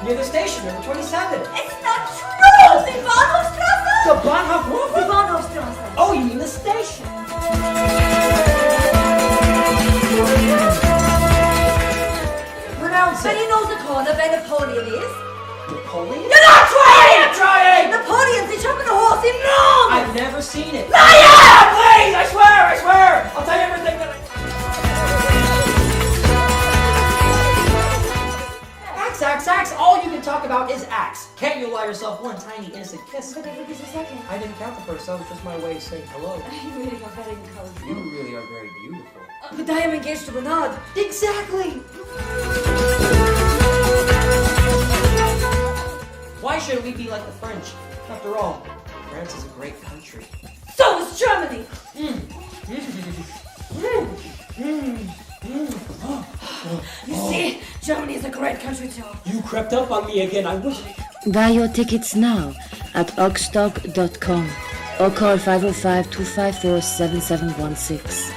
Near the station, number 27. It's not true! The Bahnhofstrasse? The Bahnhof what? The Bahnhofstrasse. Oh, you mean the station? Pronounce But it. he knows the corner where Napoleon is. Napoleon? You're not trying! I'm trying! Napoleon's the chopping the horse in Rome! I've never seen it. Liar! Please, I swear! I'll tell you everything that Axe, all you can talk about is axe. Can't you allow yourself one tiny innocent kiss? But every kiss a second. I didn't count the first, that was just my way of saying hello. You really got very encouraged. You really are very beautiful. But I am engaged to Bernard. Exactly! Why shouldn't we be like the French? After all, France is a great country. So is Germany! You see, Germany is a great country too. You crept up on me again, I wish... Buy your tickets now at ogstop.com or call 505-254-7716.